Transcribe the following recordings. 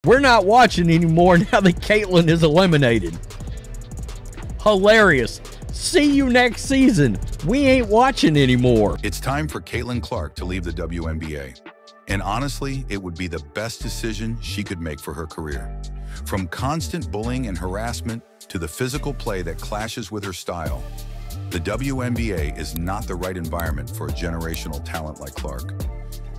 We're not watching anymore now that Caitlyn is eliminated. Hilarious. See you next season. We ain't watching anymore. It's time for Caitlyn Clark to leave the WNBA. And honestly, it would be the best decision she could make for her career. From constant bullying and harassment to the physical play that clashes with her style, the WNBA is not the right environment for a generational talent like Clark.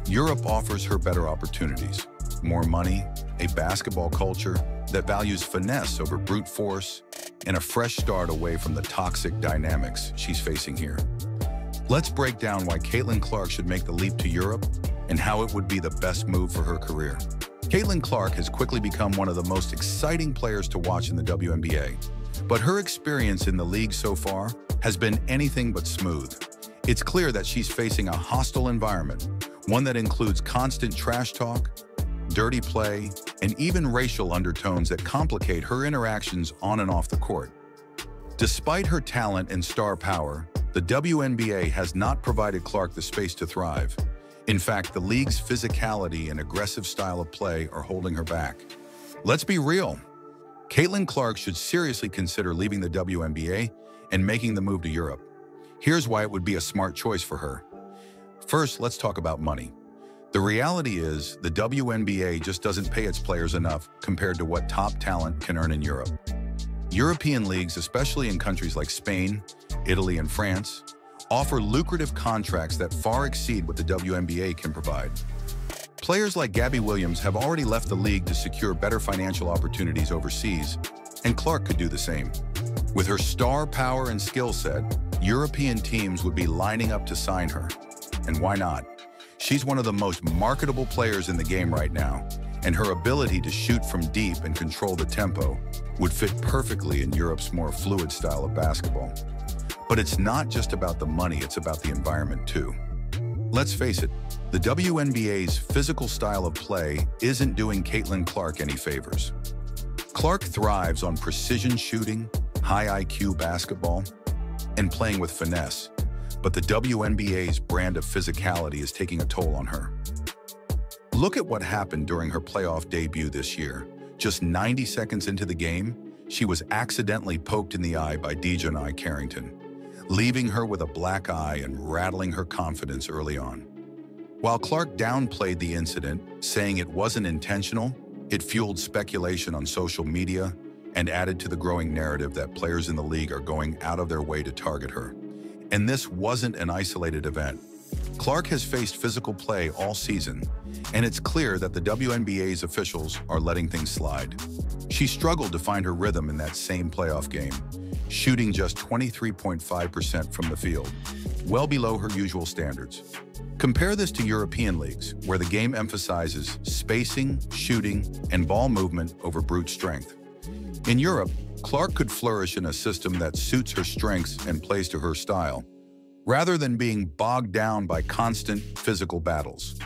Europe offers her better opportunities, more money, a basketball culture that values finesse over brute force, and a fresh start away from the toxic dynamics she's facing here. Let's break down why Caitlyn Clark should make the leap to Europe and how it would be the best move for her career. Caitlyn Clark has quickly become one of the most exciting players to watch in the WNBA, but her experience in the league so far has been anything but smooth. It's clear that she's facing a hostile environment, one that includes constant trash talk, dirty play, and even racial undertones that complicate her interactions on and off the court. Despite her talent and star power, the WNBA has not provided Clark the space to thrive. In fact, the league's physicality and aggressive style of play are holding her back. Let's be real. Caitlyn Clark should seriously consider leaving the WNBA and making the move to Europe. Here's why it would be a smart choice for her. First, let's talk about money. The reality is the WNBA just doesn't pay its players enough compared to what top talent can earn in Europe. European leagues, especially in countries like Spain, Italy, and France, offer lucrative contracts that far exceed what the WNBA can provide. Players like Gabby Williams have already left the league to secure better financial opportunities overseas, and Clark could do the same. With her star power and skill set, European teams would be lining up to sign her. And why not? She's one of the most marketable players in the game right now, and her ability to shoot from deep and control the tempo would fit perfectly in Europe's more fluid style of basketball. But it's not just about the money, it's about the environment too. Let's face it, the WNBA's physical style of play isn't doing Caitlyn Clark any favors. Clark thrives on precision shooting, high IQ basketball, and playing with finesse. But the WNBA's brand of physicality is taking a toll on her. Look at what happened during her playoff debut this year. Just 90 seconds into the game, she was accidentally poked in the eye by Dejanai Carrington, leaving her with a black eye and rattling her confidence early on. While Clark downplayed the incident, saying it wasn't intentional, it fueled speculation on social media and added to the growing narrative that players in the league are going out of their way to target her. And this wasn't an isolated event. Clark has faced physical play all season, and it's clear that the WNBA's officials are letting things slide. She struggled to find her rhythm in that same playoff game, shooting just 23.5% from the field, well below her usual standards. Compare this to European leagues, where the game emphasizes spacing, shooting, and ball movement over brute strength. In Europe, Clark could flourish in a system that suits her strengths and plays to her style, rather than being bogged down by constant physical battles.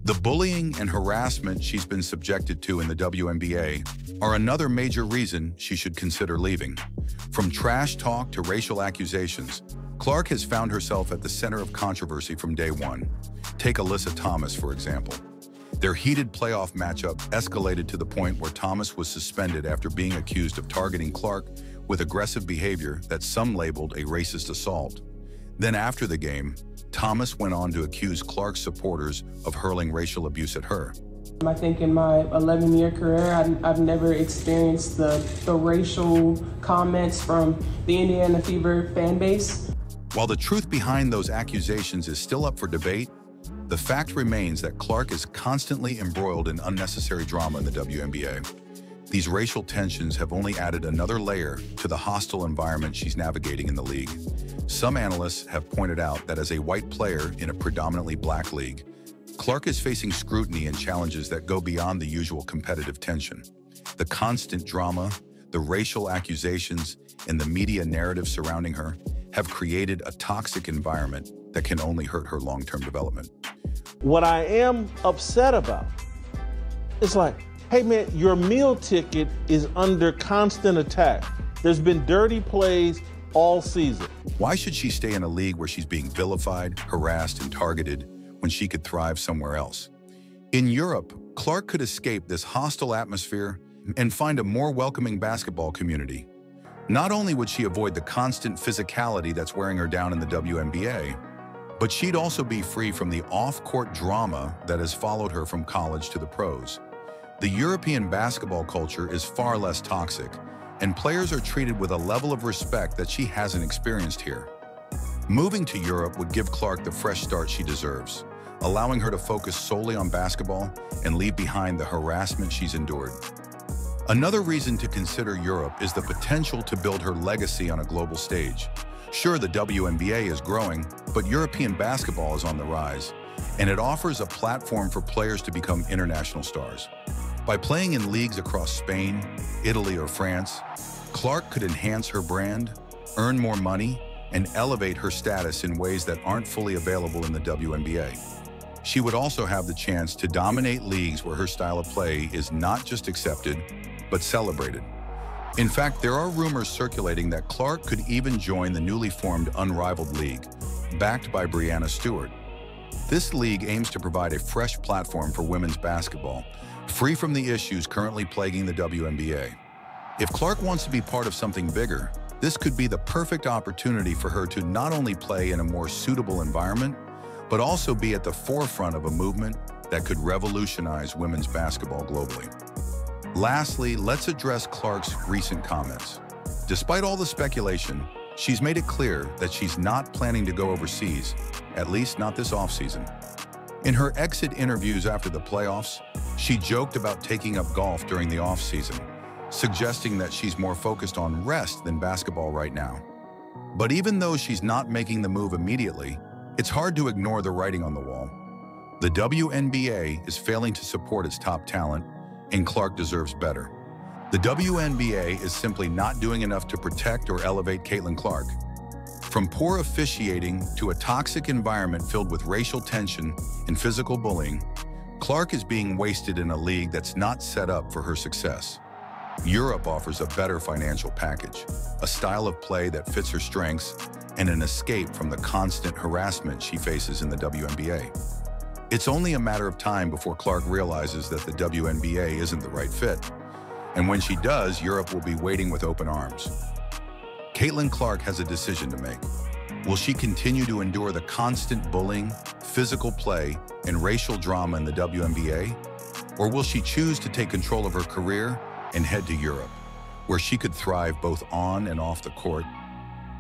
The bullying and harassment she's been subjected to in the WNBA are another major reason she should consider leaving. From trash talk to racial accusations, Clark has found herself at the center of controversy from day one. Take Alyssa Thomas, for example. Their heated playoff matchup escalated to the point where Thomas was suspended after being accused of targeting Clark with aggressive behavior that some labeled a racist assault. Then after the game, Thomas went on to accuse Clark's supporters of hurling racial abuse at her. I think in my 11-year career, I've never experienced the racial comments from the Indiana Fever fan base. While the truth behind those accusations is still up for debate, the fact remains that Clark is constantly embroiled in unnecessary drama in the WNBA. These racial tensions have only added another layer to the hostile environment she's navigating in the league. Some analysts have pointed out that as a white player in a predominantly black league, Clark is facing scrutiny and challenges that go beyond the usual competitive tension. The constant drama, the racial accusations, and the media narrative surrounding her have created a toxic environment that can only hurt her long-term development. What I am upset about is like, hey man, your meal ticket is under constant attack. There's been dirty plays all season. Why should she stay in a league where she's being vilified, harassed, and targeted when she could thrive somewhere else? In Europe, Clark could escape this hostile atmosphere and find a more welcoming basketball community. Not only would she avoid the constant physicality that's wearing her down in the WNBA, but she'd also be free from the off-court drama that has followed her from college to the pros. The European basketball culture is far less toxic, and players are treated with a level of respect that she hasn't experienced here. Moving to Europe would give Clark the fresh start she deserves, allowing her to focus solely on basketball and leave behind the harassment she's endured. Another reason to consider Europe is the potential to build her legacy on a global stage. Sure, the WNBA is growing, but European basketball is on the rise, and it offers a platform for players to become international stars. By playing in leagues across Spain, Italy, or France, Clark could enhance her brand, earn more money, and elevate her status in ways that aren't fully available in the WNBA. She would also have the chance to dominate leagues where her style of play is not just accepted, but celebrated. In fact, there are rumors circulating that Clark could even join the newly formed Unrivaled League, backed by Breanna Stewart. This league aims to provide a fresh platform for women's basketball, free from the issues currently plaguing the WNBA. If Clark wants to be part of something bigger, this could be the perfect opportunity for her to not only play in a more suitable environment, but also be at the forefront of a movement that could revolutionize women's basketball globally. Lastly, let's address Clark's recent comments. Despite all the speculation, she's made it clear that she's not planning to go overseas, at least not this offseason. In her exit interviews after the playoffs, she joked about taking up golf during the offseason, suggesting that she's more focused on rest than basketball right now. But even though she's not making the move immediately, it's hard to ignore the writing on the wall. The WNBA is failing to support its top talent, and Clark deserves better. The WNBA is simply not doing enough to protect or elevate Caitlin Clark. From poor officiating to a toxic environment filled with racial tension and physical bullying, Clark is being wasted in a league that's not set up for her success. Europe offers a better financial package, a style of play that fits her strengths, and an escape from the constant harassment she faces in the WNBA. It's only a matter of time before Clark realizes that the WNBA isn't the right fit. And when she does, Europe will be waiting with open arms. Caitlin Clark has a decision to make. Will she continue to endure the constant bullying, physical play, and racial drama in the WNBA? Or will she choose to take control of her career and head to Europe, where she could thrive both on and off the court?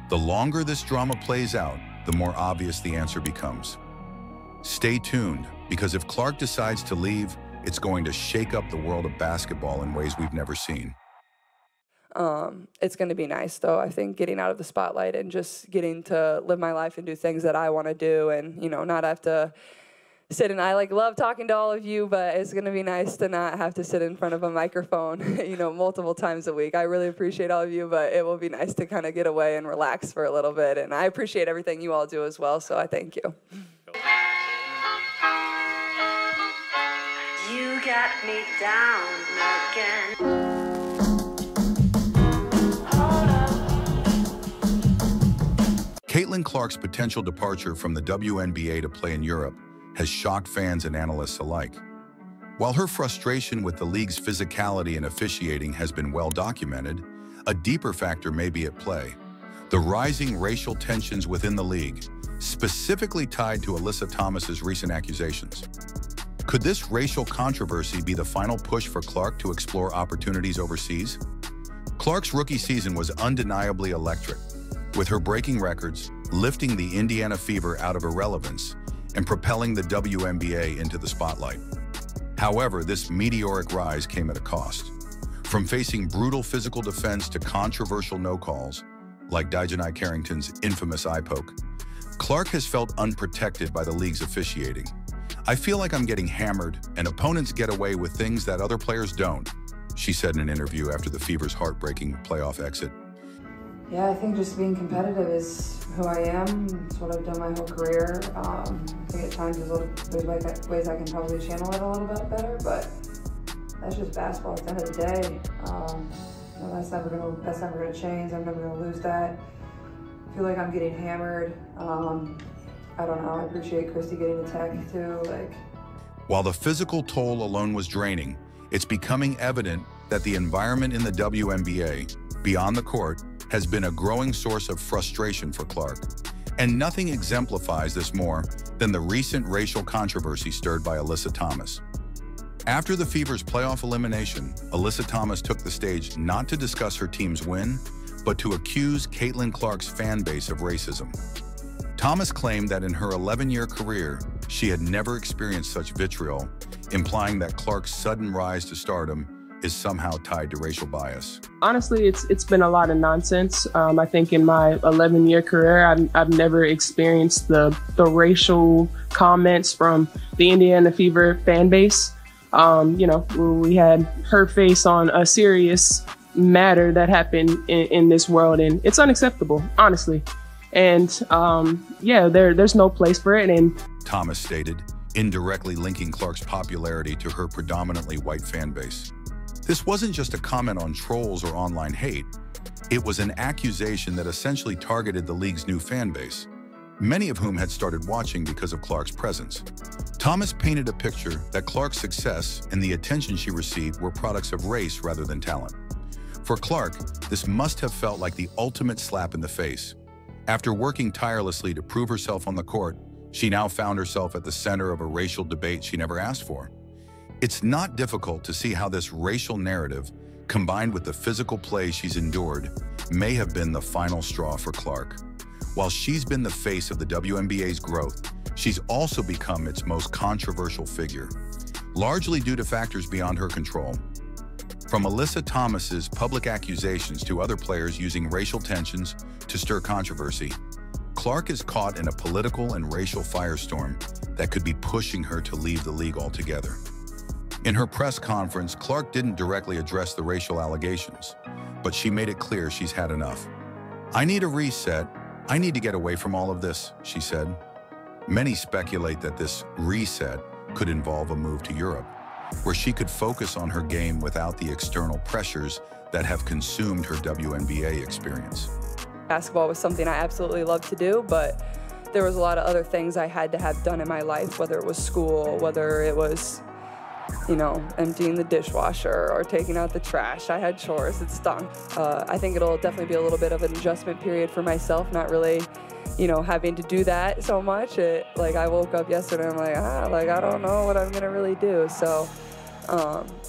The longer this drama plays out, the more obvious the answer becomes. Stay tuned, because if Clark decides to leave, it's going to shake up the world of basketball in ways we've never seen. It's going to be nice, though. I think getting out of the spotlight and just getting to live my life and do things that I want to do, and not have to sit and I love talking to all of you, but it's going to be nice to not have to sit in front of a microphone, multiple times a week. I really appreciate all of you, but it will be nice to kind of get away and relax for a little bit, and I appreciate everything you all do as well, so I thank you. You got me down again. Caitlin Clark's potential departure from the WNBA to play in Europe has shocked fans and analysts alike. While her frustration with the league's physicality and officiating has been well documented, a deeper factor may be at play: the rising racial tensions within the league, specifically tied to Alyssa Thomas's recent accusations. Could this racial controversy be the final push for Clark to explore opportunities overseas? Clark's rookie season was undeniably electric, with her breaking records, lifting the Indiana Fever out of irrelevance, and propelling the WNBA into the spotlight. However, this meteoric rise came at a cost. From facing brutal physical defense to controversial no-calls, like Dijanai Carrington's infamous eye poke, Clark has felt unprotected by the league's officiating. "I feel like I'm getting hammered, and opponents get away with things that other players don't," she said in an interview after the Fever's heartbreaking playoff exit. Yeah, I think just being competitive is who I am. It's what I've done my whole career. I think at times there's ways I can probably channel it a little bit better, but that's just basketball at the end of the day. That's never gonna change. I'm never gonna lose that. I feel like I'm getting hammered. I don't know. I appreciate Christy getting the tech too. While the physical toll alone was draining, it's becoming evident that the environment in the WNBA, beyond the court, has been a growing source of frustration for Clark. And nothing exemplifies this more than the recent racial controversy stirred by Alyssa Thomas. After the Fever's playoff elimination, Alyssa Thomas took the stage not to discuss her team's win, but to accuse Caitlin Clark's fan base of racism. Thomas claimed that in her 11-year career, she had never experienced such vitriol, implying that Clark's sudden rise to stardom is somehow tied to racial bias. Honestly, it's been a lot of nonsense. I think in my 11-year career, I've never experienced the racial comments from the Indiana Fever fan base. We had her face on a serious matter that happened in this world, and it's unacceptable, honestly. And there's no place for it. And Thomas stated, indirectly linking Clark's popularity to her predominantly white fan base. This wasn't just a comment on trolls or online hate. It was an accusation that essentially targeted the league's new fan base, many of whom had started watching because of Clark's presence. Thomas painted a picture that Clark's success and the attention she received were products of race rather than talent. For Clark, this must have felt like the ultimate slap in the face. After working tirelessly to prove herself on the court, she now found herself at the center of a racial debate she never asked for. It's not difficult to see how this racial narrative, combined with the physical play she's endured, may have been the final straw for Clark. While she's been the face of the WNBA's growth, she's also become its most controversial figure, largely due to factors beyond her control. From Alyssa Thomas's public accusations to other players using racial tensions to stir controversy, Clark is caught in a political and racial firestorm that could be pushing her to leave the league altogether. In her press conference, Clark didn't directly address the racial allegations, but she made it clear she's had enough. "I need a reset. I need to get away from all of this," she said. Many speculate that this reset could involve a move to Europe, where she could focus on her game without the external pressures that have consumed her WNBA experience. Basketball was something I absolutely loved to do, but there was a lot of other things I had to have done in my life, whether it was school, whether it was emptying the dishwasher or taking out the trash. I had chores, it stunk. I think it'll definitely be a little bit of an adjustment period for myself, not really, having to do that so much. I woke up yesterday and I'm I don't know what I'm gonna really do. So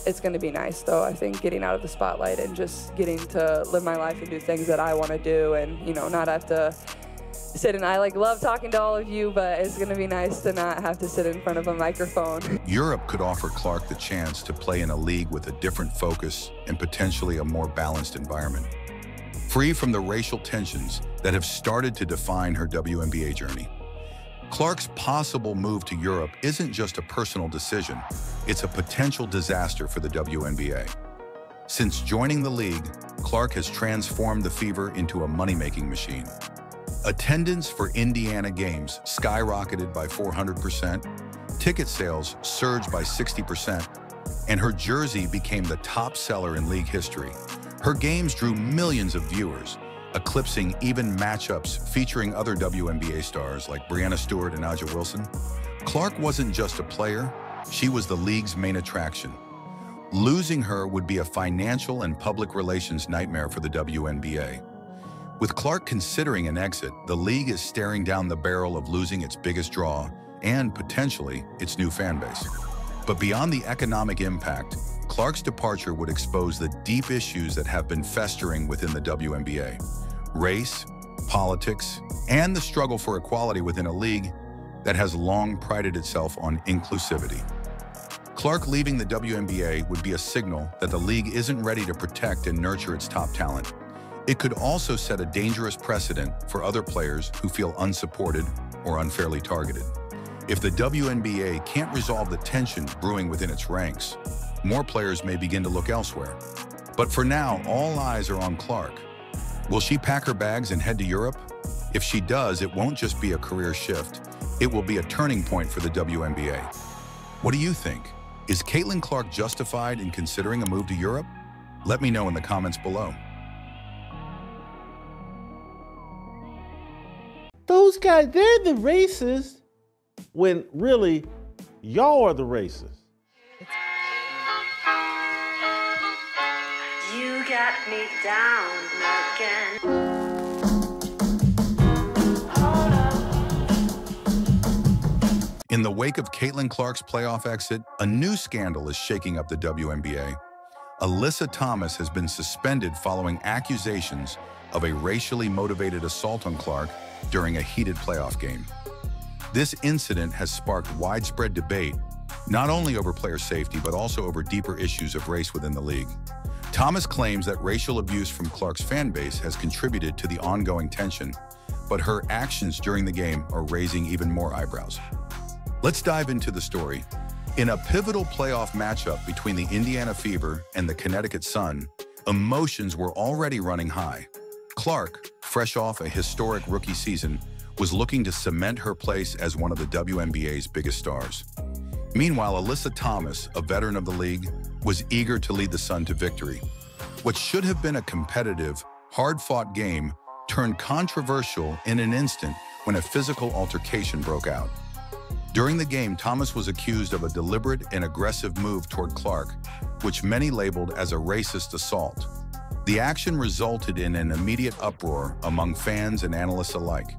it's gonna be nice though. I think getting out of the spotlight and just getting to live my life and do things that I wanna do and, not have to sit and I love talking to all of you, but it's gonna be nice to not have to sit in front of a microphone. Europe could offer Clark the chance to play in a league with a different focus and potentially a more balanced environment, free from the racial tensions that have started to define her WNBA journey. Clark's possible move to Europe isn't just a personal decision, it's a potential disaster for the WNBA. Since joining the league, Clark has transformed the Fever into a money-making machine. Attendance for Indiana games skyrocketed by 400%, ticket sales surged by 60%, and her jersey became the top seller in league history. Her games drew millions of viewers, eclipsing even matchups featuring other WNBA stars like Breanna Stewart and Aja Wilson. Clark wasn't just a player, she was the league's main attraction. Losing her would be a financial and public relations nightmare for the WNBA. With Clark considering an exit, the league is staring down the barrel of losing its biggest draw and, potentially, its new fan base. But beyond the economic impact, Clark's departure would expose the deep issues that have been festering within the WNBA: race, politics, and the struggle for equality within a league that has long prided itself on inclusivity. Clark leaving the WNBA would be a signal that the league isn't ready to protect and nurture its top talent. It could also set a dangerous precedent for other players who feel unsupported or unfairly targeted. If the WNBA can't resolve the tension brewing within its ranks, more players may begin to look elsewhere. But for now, all eyes are on Clark. Will she pack her bags and head to Europe? If she does, it won't just be a career shift. It will be a turning point for the WNBA. What do you think? Is Caitlin Clark justified in considering a move to Europe? Let me know in the comments below. Those guys, they're the racists when really Y'all are the racists. You got me down again. In the wake of Caitlin Clark's playoff exit, a new scandal is shaking up the WNBA. Alyssa Thomas has been suspended following accusations of a racially motivated assault on Clark during a heated playoff game. This incident has sparked widespread debate, not only over player safety, but also over deeper issues of race within the league. Thomas claims that racial abuse from Clark's fan base has contributed to the ongoing tension, but her actions during the game are raising even more eyebrows. Let's dive into the story. In a pivotal playoff matchup between the Indiana Fever and the Connecticut Sun, emotions were already running high. Clark, fresh off a historic rookie season, was looking to cement her place as one of the WNBA's biggest stars. Meanwhile, Alyssa Thomas, a veteran of the league, was eager to lead the Sun to victory. What should have been a competitive, hard-fought game turned controversial in an instant when a physical altercation broke out. During the game, Thomas was accused of a deliberate and aggressive move toward Clark, which many labeled as a racist assault. The action resulted in an immediate uproar among fans and analysts alike.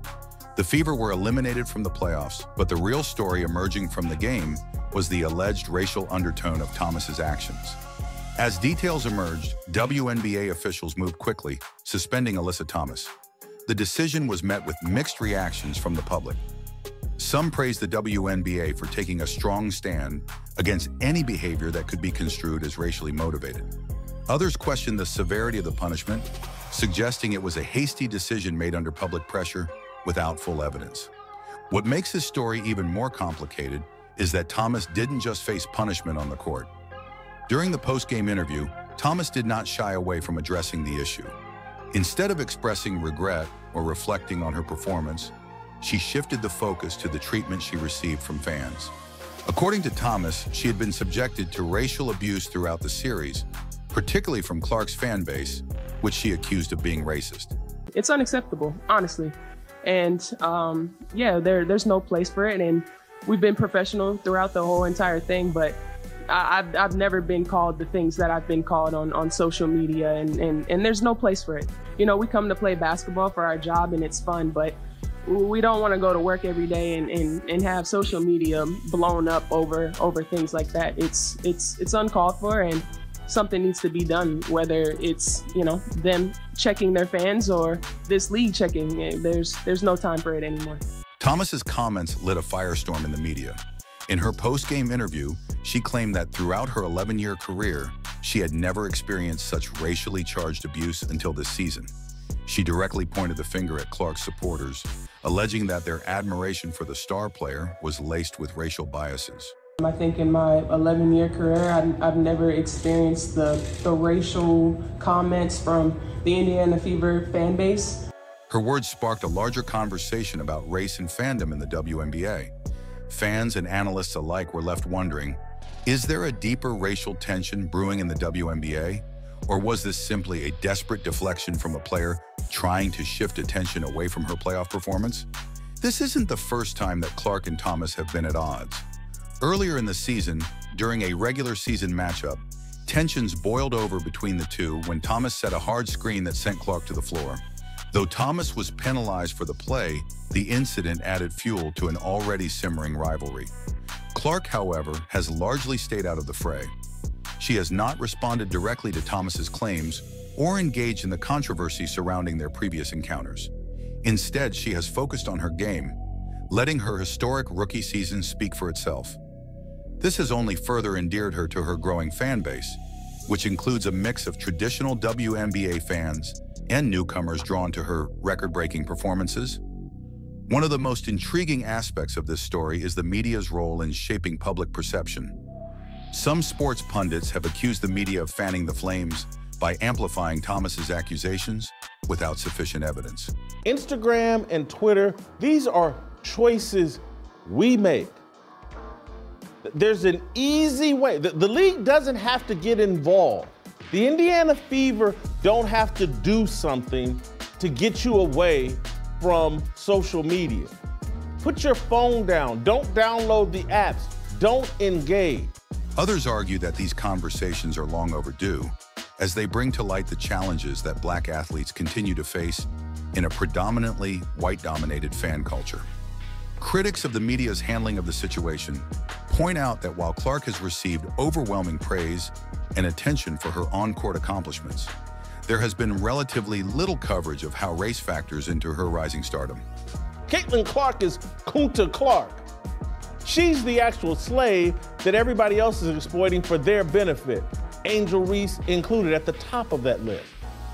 The Fever were eliminated from the playoffs, but the real story emerging from the game was the alleged racial undertone of Thomas's actions. As details emerged, WNBA officials moved quickly, suspending Alyssa Thomas. The decision was met with mixed reactions from the public. Some praised the WNBA for taking a strong stand against any behavior that could be construed as racially motivated. Others questioned the severity of the punishment, suggesting it was a hasty decision made under public pressure without full evidence. What makes this story even more complicated is that Thomas didn't just face punishment on the court. During the post-game interview, Thomas did not shy away from addressing the issue. Instead of expressing regret or reflecting on her performance, she shifted the focus to the treatment she received from fans. According to Thomas, she had been subjected to racial abuse throughout the series, particularly from Clark's fan base, which she accused of being racist. It's unacceptable, honestly. And yeah, there's no place for it. And we've been professional throughout the whole entire thing, but I've never been called the things that I've been called on social media, and there's no place for it. You know, we come to play basketball for our job and it's fun, but we don't want to go to work every day and have social media blown up over things like that. It's uncalled for, and something needs to be done, whether it's, you know, them checking their fans or this league checking. There's no time for it anymore. Thomas's comments lit a firestorm in the media. In her post-game interview, she claimed that throughout her 11-year career, she had never experienced such racially charged abuse until this season. She directly pointed the finger at Clark's supporters, alleging that their admiration for the star player was laced with racial biases. I think in my 11-year career, I've never experienced the racial comments from the Indiana Fever fan base. Her words sparked a larger conversation about race and fandom in the WNBA. Fans and analysts alike were left wondering, is there a deeper racial tension brewing in the WNBA? Or was this simply a desperate deflection from a player trying to shift attention away from her playoff performance? This isn't the first time that Clark and Thomas have been at odds. Earlier in the season, during a regular season matchup, tensions boiled over between the two when Thomas set a hard screen that sent Clark to the floor. Though Thomas was penalized for the play, the incident added fuel to an already simmering rivalry. Clark, however, has largely stayed out of the fray. She has not responded directly to Thomas's claims or engaged in the controversy surrounding their previous encounters. Instead, she has focused on her game, letting her historic rookie season speak for itself. This has only further endeared her to her growing fan base, which includes a mix of traditional WNBA fans and newcomers drawn to her record-breaking performances. One of the most intriguing aspects of this story is the media's role in shaping public perception. Some sports pundits have accused the media of fanning the flames by amplifying Thomas's accusations without sufficient evidence. Instagram and Twitter, these are choices we make. There's an easy way. The league doesn't have to get involved. The Indiana Fever don't have to do something to get you away from social media. Put your phone down. Don't download the apps. don't engage. Others argue that these conversations are long overdue, as they bring to light the challenges that Black athletes continue to face in a predominantly white-dominated fan culture. Critics of the media's handling of the situation point out that while Clark has received overwhelming praise and attention for her on-court accomplishments, there has been relatively little coverage of how race factors into her rising stardom. Caitlin Clark is Kunta Clark. She's the actual slave that everybody else is exploiting for their benefit. Angel Reese included at the top of that list.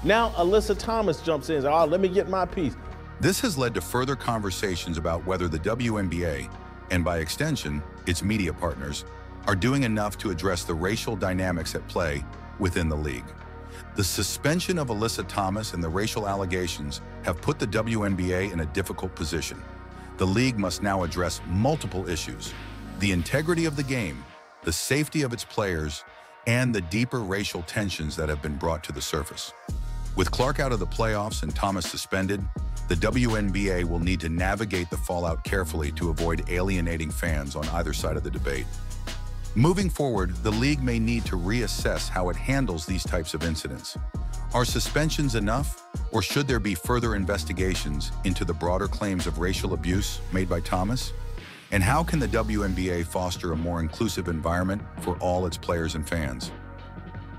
Now Alyssa Thomas jumps in and says, oh, let me get my piece. This has led to further conversations about whether the WNBA, and by extension, its media partners, are doing enough to address the racial dynamics at play within the league. The suspension of Alyssa Thomas and the racial allegations have put the WNBA in a difficult position. The league must now address multiple issues: the integrity of the game, the safety of its players, and the deeper racial tensions that have been brought to the surface. With Clark out of the playoffs and Thomas suspended, the WNBA will need to navigate the fallout carefully to avoid alienating fans on either side of the debate. Moving forward, the league may need to reassess how it handles these types of incidents. Are suspensions enough, or should there be further investigations into the broader claims of racial abuse made by Thomas? And how can the WNBA foster a more inclusive environment for all its players and fans?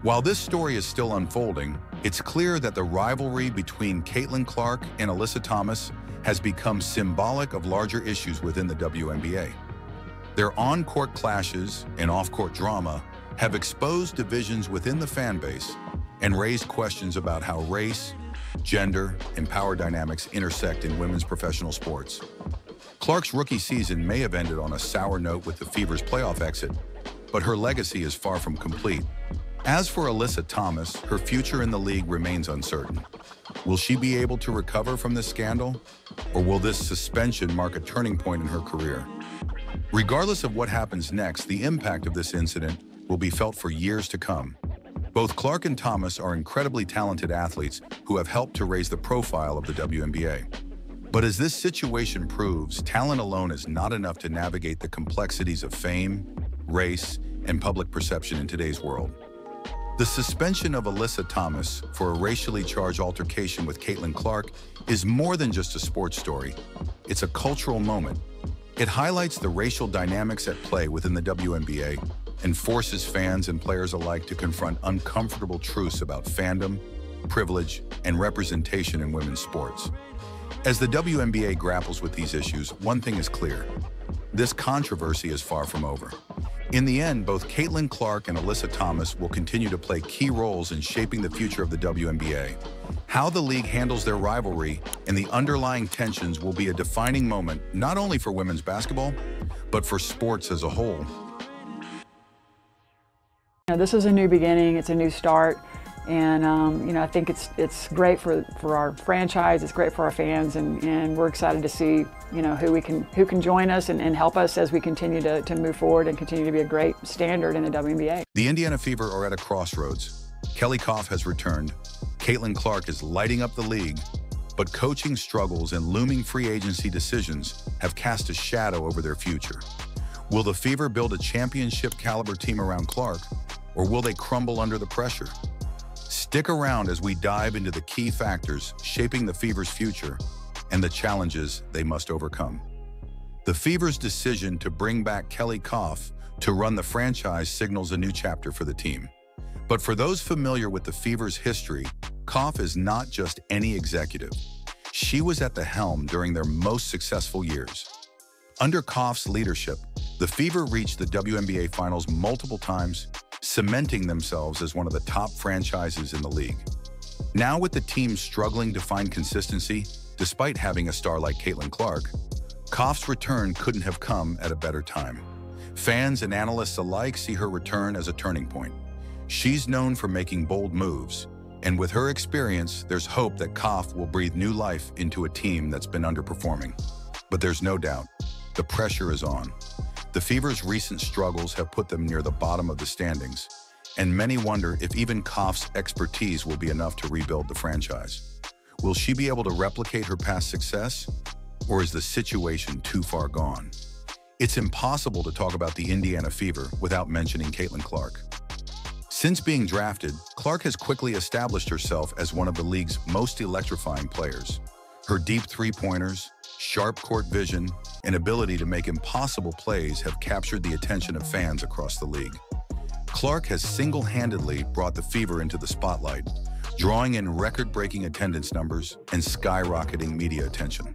While this story is still unfolding, it's clear that the rivalry between Caitlin Clark and Alyssa Thomas has become symbolic of larger issues within the WNBA. Their on-court clashes and off-court drama have exposed divisions within the fan base and raised questions about how race, gender, and power dynamics intersect in women's professional sports. Clark's rookie season may have ended on a sour note with the Fever's playoff exit, but her legacy is far from complete. As for Alyssa Thomas, her future in the league remains uncertain. Will she be able to recover from this scandal, or will this suspension mark a turning point in her career? Regardless of what happens next, the impact of this incident will be felt for years to come. Both Clark and Thomas are incredibly talented athletes who have helped to raise the profile of the WNBA. But as this situation proves, talent alone is not enough to navigate the complexities of fame, race, and public perception in today's world. The suspension of Alyssa Thomas for a racially charged altercation with Caitlin Clark is more than just a sports story. It's a cultural moment. It highlights the racial dynamics at play within the WNBA and forces fans and players alike to confront uncomfortable truths about fandom, privilege, and representation in women's sports. As the WNBA grapples with these issues, one thing is clear: this controversy is far from over. In the end, both Caitlin Clark and Alyssa Thomas will continue to play key roles in shaping the future of the WNBA. How the league handles their rivalry and the underlying tensions will be a defining moment not only for women's basketball, but for sports as a whole. This is a new beginning, it's a new start, and I think it's great for our franchise, it's great for our fans, and we're excited to see who can join us and help us as we continue to move forward and continue to be a great standard in the WNBA. The Indiana Fever are at a crossroads. Kelly Koff has returned. Caitlin Clark is lighting up the league, but coaching struggles and looming free agency decisions have cast a shadow over their future. Will the Fever build a championship-caliber team around Clark, or will they crumble under the pressure? Stick around as we dive into the key factors shaping the Fever's future and the challenges they must overcome. The Fever's decision to bring back Kelly Koff to run the franchise signals a new chapter for the team. But for those familiar with the Fever's history, Koff is not just any executive. She was at the helm during their most successful years. Under Koff's leadership, the Fever reached the WNBA Finals multiple times, cementing themselves as one of the top franchises in the league. Now, with the team struggling to find consistency, despite having a star like Caitlin Clark, Koff's return couldn't have come at a better time. Fans and analysts alike see her return as a turning point. She's known for making bold moves, and with her experience, there's hope that Koff will breathe new life into a team that's been underperforming. But there's no doubt, the pressure is on. The Fever's recent struggles have put them near the bottom of the standings, and many wonder if even Koff's expertise will be enough to rebuild the franchise. Will she be able to replicate her past success, or is the situation too far gone? It's impossible to talk about the Indiana Fever without mentioning Caitlin Clark. Since being drafted, Clark has quickly established herself as one of the league's most electrifying players. Her deep three-pointers, sharp court vision, and ability to make impossible plays have captured the attention of fans across the league. Clark has single-handedly brought the Fever into the spotlight, drawing in record-breaking attendance numbers and skyrocketing media attention.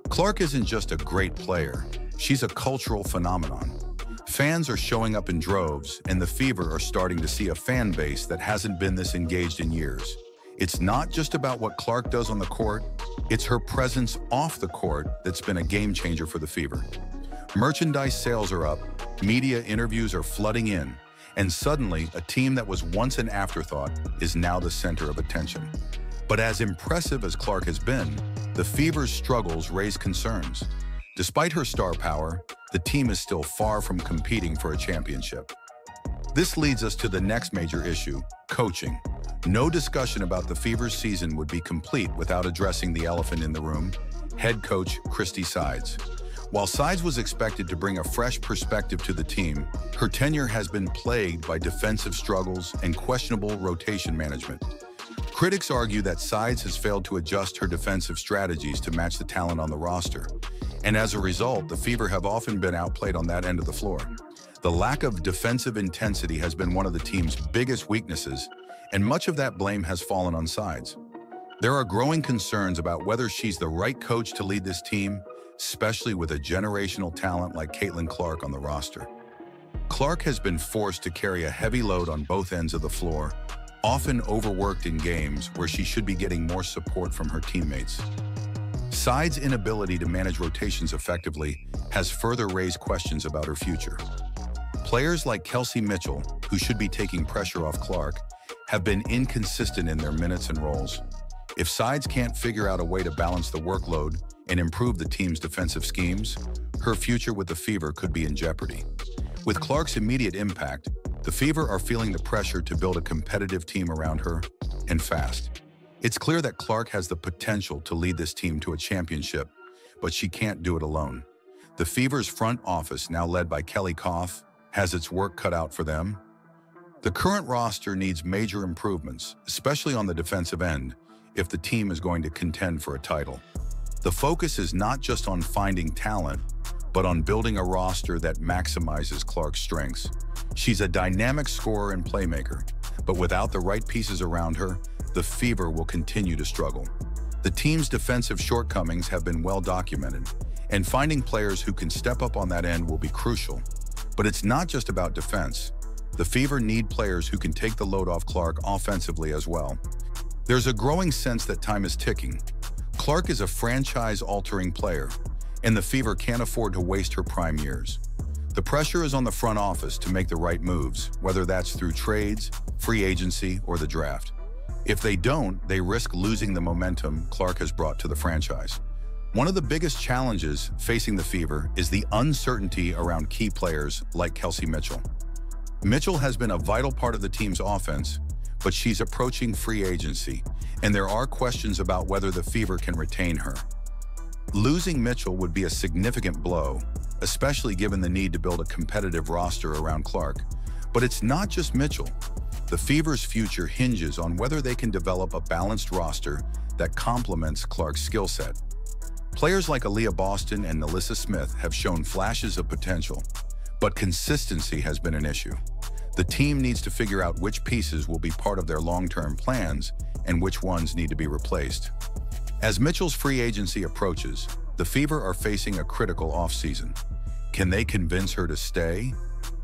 Clark isn't just a great player, she's a cultural phenomenon. Fans are showing up in droves, and the Fever are starting to see a fan base that hasn't been this engaged in years. It's not just about what Clark does on the court, it's her presence off the court that's been a game changer for the Fever. Merchandise sales are up, media interviews are flooding in, and suddenly a team that was once an afterthought is now the center of attention. But as impressive as Clark has been, the Fever's struggles raise concerns. Despite her star power, the team is still far from competing for a championship. This leads us to the next major issue, coaching. No discussion about the Fever's season would be complete without addressing the elephant in the room, head coach Christy Sides. While Sides was expected to bring a fresh perspective to the team, her tenure has been plagued by defensive struggles and questionable rotation management. Critics argue that Sides has failed to adjust her defensive strategies to match the talent on the roster, and as a result, the Fever have often been outplayed on that end of the floor. The lack of defensive intensity has been one of the team's biggest weaknesses, and much of that blame has fallen on Sides. There are growing concerns about whether she's the right coach to lead this team, especially with a generational talent like Caitlin Clark on the roster. Clark has been forced to carry a heavy load on both ends of the floor, often overworked in games where she should be getting more support from her teammates. Sides' inability to manage rotations effectively has further raised questions about her future. Players like Kelsey Mitchell, who should be taking pressure off Clark, have been inconsistent in their minutes and roles. If Sides can't figure out a way to balance the workload and improve the team's defensive schemes, her future with the Fever could be in jeopardy. With Clark's immediate impact, the Fever are feeling the pressure to build a competitive team around her, and fast. It's clear that Clark has the potential to lead this team to a championship, but she can't do it alone. The Fever's front office, now led by Kelly Koff, has its work cut out for them. The current roster needs major improvements, especially on the defensive end, if the team is going to contend for a title. The focus is not just on finding talent, but on building a roster that maximizes Clark's strengths. She's a dynamic scorer and playmaker, but without the right pieces around her, the Fever will continue to struggle. The team's defensive shortcomings have been well documented, and finding players who can step up on that end will be crucial. But it's not just about defense. The Fever need players who can take the load off Clark offensively as well. There's a growing sense that time is ticking. Clark is a franchise-altering player, and the Fever can't afford to waste her prime years. The pressure is on the front office to make the right moves, whether that's through trades, free agency, or the draft. If they don't, they risk losing the momentum Clark has brought to the franchise. One of the biggest challenges facing the Fever is the uncertainty around key players like Kelsey Mitchell. Mitchell has been a vital part of the team's offense, but she's approaching free agency, and there are questions about whether the Fever can retain her. Losing Mitchell would be a significant blow, especially given the need to build a competitive roster around Clark. But it's not just Mitchell. The Fever's future hinges on whether they can develop a balanced roster that complements Clark's skill set. Players like Aaliyah Boston and Nalissa Smith have shown flashes of potential, but consistency has been an issue. The team needs to figure out which pieces will be part of their long-term plans and which ones need to be replaced. As Mitchell's free agency approaches, the Fever are facing a critical offseason. Can they convince her to stay?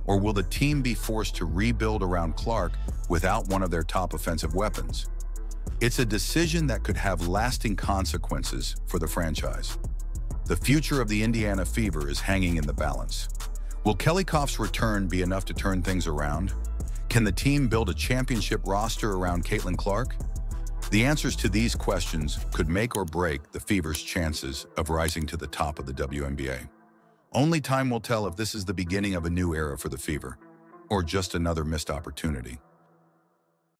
Or will the team be forced to rebuild around Clark without one of their top offensive weapons? It's a decision that could have lasting consequences for the franchise. The future of the Indiana Fever is hanging in the balance. Will Kelly Koff's return be enough to turn things around? Can the team build a championship roster around Caitlin Clark? The answers to these questions could make or break the Fever's chances of rising to the top of the WNBA. Only time will tell if this is the beginning of a new era for the Fever, or just another missed opportunity.